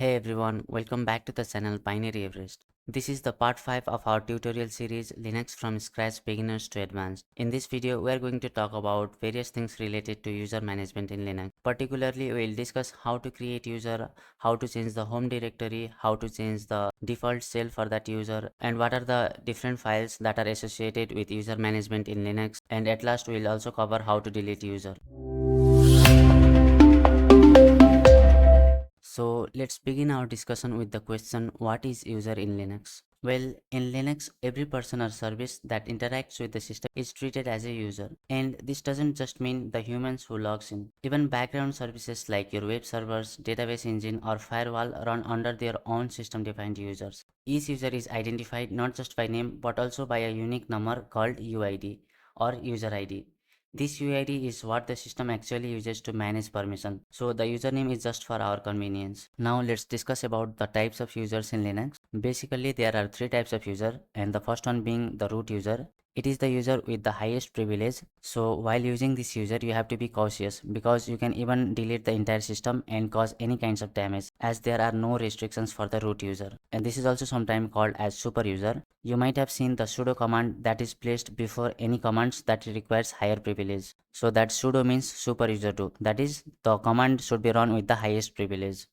Hey everyone, welcome back to the channel Binary Everest. This is the part 5 of our tutorial series Linux from Scratch Beginners to Advanced. In this video, we are going to talk about various things related to user management in Linux. Particularly, we will discuss how to create user, how to change the home directory, how to change the default shell for that user, and what are the different files that are associated with user management in Linux. And at last, we will also cover how to delete user. So let's begin our discussion with the question, what is user in Linux? Well, in Linux, every person or service that interacts with the system is treated as a user. And this doesn't just mean the humans who logs in. Even background services like your web servers, database engine, or firewall run under their own system-defined users. Each user is identified not just by name but also by a unique number called UID or user ID. This UID is what the system actually uses to manage permission. So the username is just for our convenience. Now let's discuss about the types of users in Linux. Basically there are three types of user, and the first one being the root user. It is the user with the highest privilege. So while using this user you have to be cautious because you can even delete the entire system and cause any kinds of damage, as there are no restrictions for the root user. And this is also sometimes called as super user. You might have seen the sudo command that is placed before any commands that requires higher privilege. So that sudo means super user 2. That is, the command should be run with the highest privilege.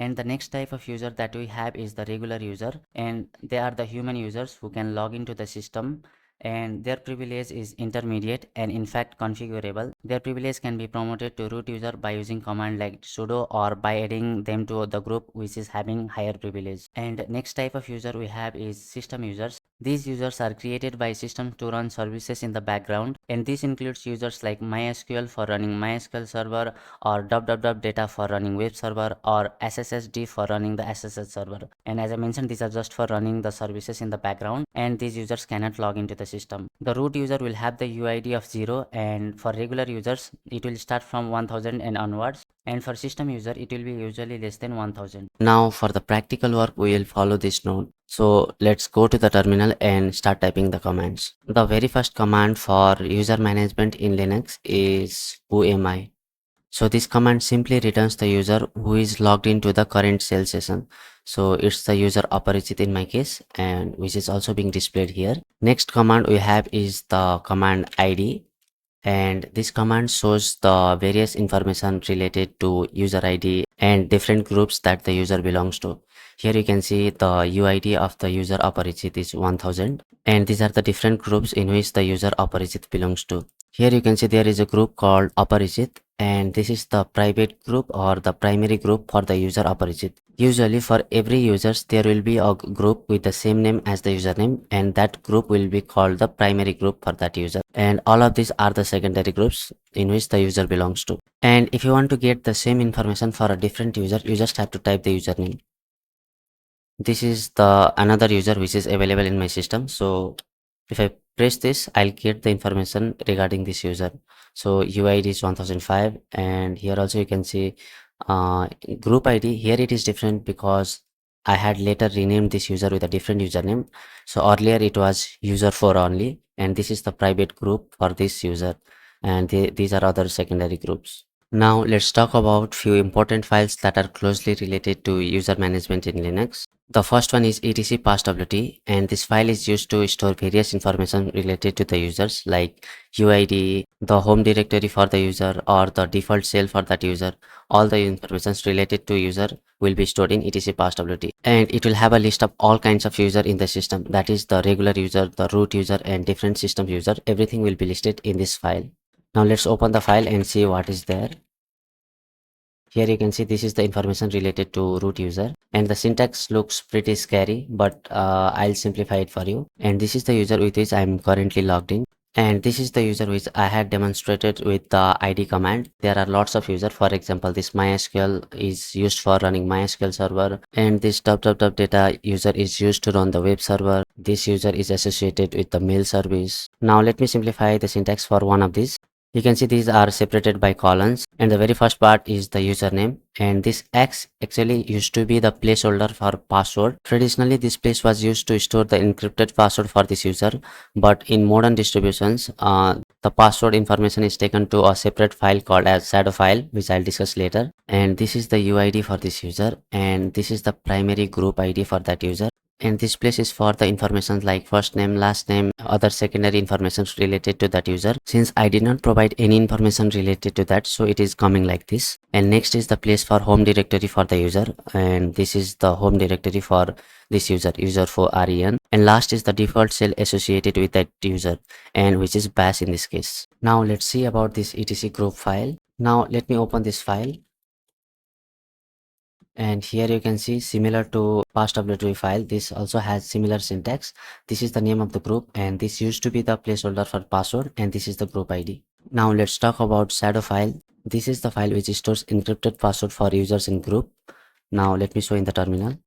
And the next type of user that we have is the regular user, and they are the human users who can log into the system, and their privilege is intermediate and in fact configurable. Their privilege can be promoted to root user by using command like sudo or by adding them to the group which is having higher privilege. And next type of user we have is system users. These users are created by systems to run services in the background, and this includes users like MySQL for running MySQL server, or www data for running web server, or SSHD for running the SSH server. And as I mentioned, these are just for running the services in the background, and these users cannot log into the system. The root user will have the UID of 0, and for regular users it will start from 1000 and onwards, and for system user it will be usually less than 1000. Now for the practical work we will follow this node. So let's go to the terminal and start typing the commands. The very first command for user management in Linux is whoami. So this command simply returns the user who is logged into the current shell session. So it's the user Aparijit in my case, and which is also being displayed here. Next command we have is the command ID, and this command shows the various information related to user ID and different groups that the user belongs to. Here you can see the UID of the user Aparijit is 1000, and these are the different groups in which the user Aparijit belongs to. Here you can see there is a group called Aparijit, and this is the private group or the primary group for the user Aparijit. Usually for every users there will be a group with the same name as the username, and that group will be called the primary group for that user. And all of these are the secondary groups in which the user belongs to. And if you want to get the same information for a different user, you just have to type the username. This is the another user which is available in my system. So if I press this, I'll get the information regarding this user. So UID is 1005, and here also you can see group ID. Here it is different because I had later renamed this user with a different username. So earlier it was user 4 only, and this is the private group for this user, and these are other secondary groups. Now let's talk about few important files that are closely related to user management in Linux. The first one is etc passwd, and this file is used to store various information related to the users like UID, the home directory for the user, or the default shell for that user. All the information related to user will be stored in etc passwd, and it will have a list of all kinds of user in the system, that is the regular user, the root user, and different system user. Everything will be listed in this file. Now let's open the file and see what is there. Here you can see this is the information related to root user, and the syntax looks pretty scary, but I'll simplify it for you. And this is the user with which I'm currently logged in, and this is the user which I had demonstrated with the ID command. There are lots of users. For example, this MySQL is used for running MySQL server, and this www data user is used to run the web server. This user is associated with the mail service. Now let me simplify the syntax for one of these. You can see these are separated by columns, and the very first part is the username, and this X actually used to be the placeholder for password. Traditionally this place was used to store the encrypted password for this user, but in modern distributions the password information is taken to a separate file called as shadow file, which I'll discuss later. And this is the UID for this user, and this is the primary group ID for that user. And this place is for the information like first name, last name, other secondary information related to that user. Since I did not provide any information related to that, so it is coming like this. And next is the place for home directory for the user, and this is the home directory for this user for REN. And last is the default shell associated with that user, and which is bash in this case. Now let's see about this etc group file. Now let me open this file. And here you can see, similar to passwd file, this also has similar syntax. This is the name of the group, and this used to be the placeholder for password, and this is the group ID. Now let's talk about shadow file. This is the file which stores encrypted password for users in group. Now let me show in the terminal.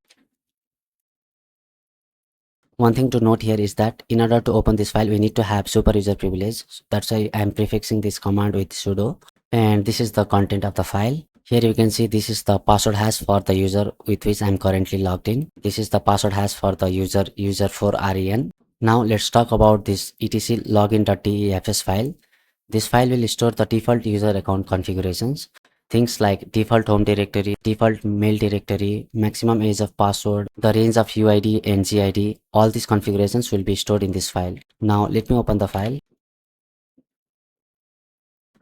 One thing to note here is that in order to open this file, we need to have super user privilege. That's why I'm prefixing this command with sudo. And this is the content of the file. Here you can see this is the password hash for the user with which I'm currently logged in. This is the password hash for the user for REN. Now let's talk about this etc login.defs file. This file will store the default user account configurations. Things like default home directory, default mail directory, maximum age of password, the range of UID and GID, all these configurations will be stored in this file. Now let me open the file.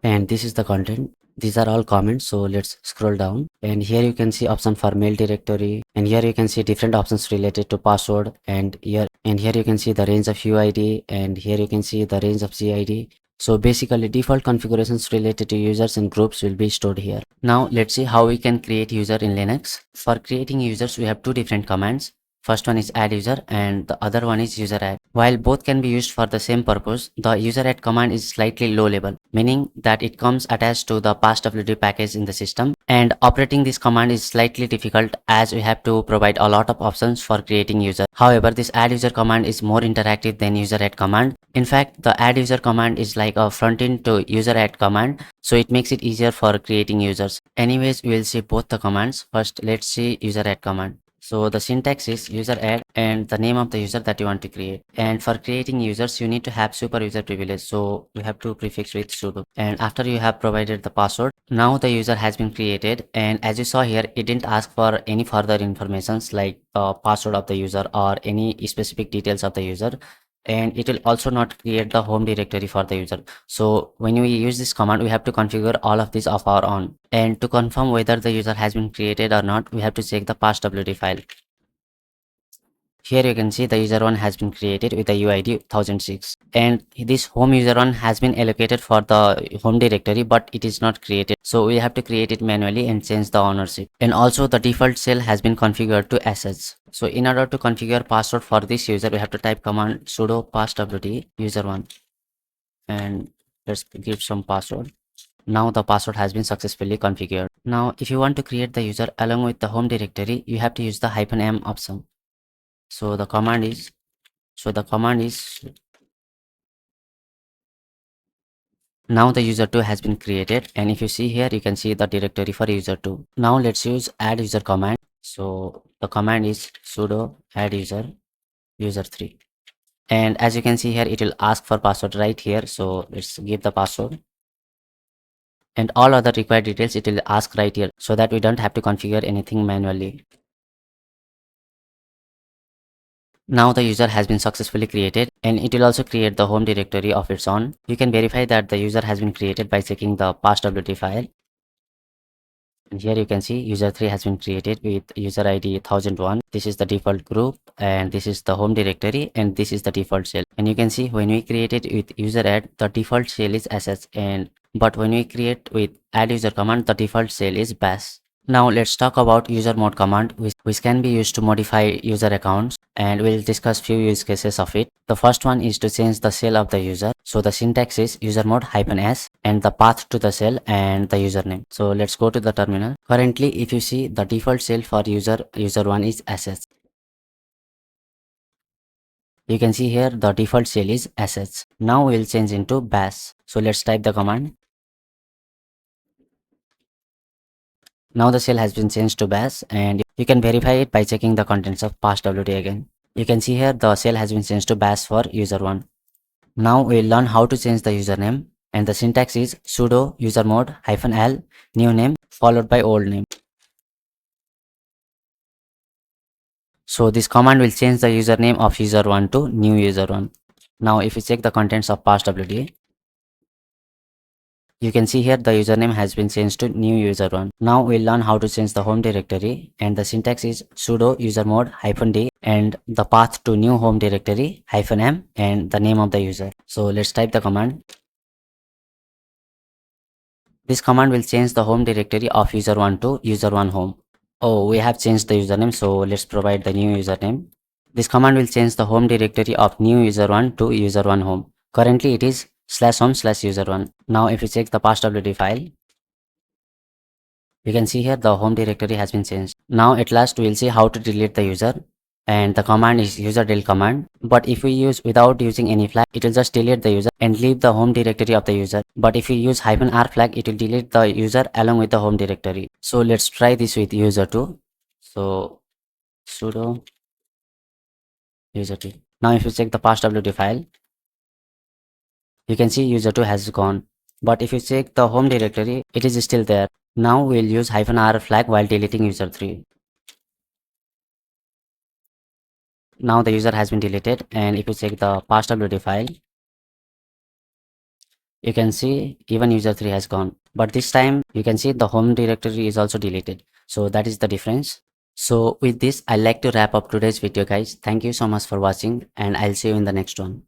And this is the content. These are all comments, so let's scroll down. And here you can see option for mail directory, and here you can see different options related to password, and here you can see the range of UID, and here you can see the range of GID. So basically default configurations related to users and groups will be stored here. Now let's see how we can create user in Linux. For creating users, we have two different commands. First one is adduser and the other one is useradd. While both can be used for the same purpose, the useradd command is slightly low level, meaning that it comes attached to the passwd package in the system, and operating this command is slightly difficult as we have to provide a lot of options for creating user. However, this adduser command is more interactive than useradd command. In fact, the adduser command is like a front end to useradd command, so it makes it easier for creating users. Anyways, we will see both the commands. First, let's see useradd command. So the syntax is useradd and the name of the user that you want to create. And for creating users, you need to have super user privilege. So we have to prefix with sudo. And after you have provided the password, now the user has been created. And as you saw here, it didn't ask for any further informations like the password of the user or any specific details of the user. And it will also not create the home directory for the user. So when we use this command, we have to configure all of this of our own. And to confirm whether the user has been created or not, we have to check the passwd file. Here you can see the user one has been created with the UID 1006, and this home user one has been allocated for the home directory, but it is not created. So we have to create it manually and change the ownership. And also the default shell has been configured to assets. So in order to configure password for this user, we have to type command sudo passwd user1, and let's give some password. Now the password has been successfully configured. Now if you want to create the user along with the home directory, you have to use the -m option. So the command is now the user2 has been created, and if you see here, you can see the directory for user2. Now let's use adduser command. So the command is sudo adduser user3, and as you can see here, it will ask for password right here. So let's give the password, and all other required details it will ask right here, so that we don't have to configure anything manually. Now the user has been successfully created, and it will also create the home directory of its own. You can verify that the user has been created by checking the passwd file. And here you can see user3 has been created with user ID 1001. This is the default group, and this is the home directory, and this is the default shell. And you can see when we create it with useradd, the default shell is sh, but when we create with adduser command, the default shell is bash. Now let's talk about usermod command, which can be used to modify user accounts, and we'll discuss few use cases of it. The first one is to change the shell of the user. So the syntax is usermod -s and the path to the shell and the username. So let's go to the terminal. Currently, if you see, the default shell for user1 is sh. You can see here the default shell is sh. Now we'll change into bash. So let's type the command. Now the shell has been changed to bash, and you can verify it by checking the contents of passwd again. You can see here the shell has been changed to bash for user1. Now we'll learn how to change the username, and the syntax is sudo usermod -l new name followed by old name. So this command will change the username of user1 to new user1. Now if you check the contents of passwd, you can see here the username has been changed to new user1. Now we'll learn how to change the home directory, and the syntax is sudo usermod -d and the path to new home directory -m and the name of the user. So let's type the command. This command will change the home directory of user1 to user1 home. Oh, we have changed the username, so let's provide the new username. This command will change the home directory of new user1 to user1 home. Currently it is /home/user1. Now if you check the passwd file, you can see here the home directory has been changed. Now at last we will see how to delete the user, and the command is userdel command. But if we use without using any flag, it will just delete the user and leave the home directory of the user. But if we use -r flag, it will delete the user along with the home directory. So let's try this with user2. So sudo user2. Now if you check the passwd file, you can see user2 has gone. But if you check the home directory, it is still there. Now we'll use -r flag while deleting user3. Now the user has been deleted, and if you check the passwd file, you can see even user3 has gone. But this time you can see the home directory is also deleted. So that is the difference. So with this, I like to wrap up today's video, guys. Thank you so much for watching, and I'll see you in the next one.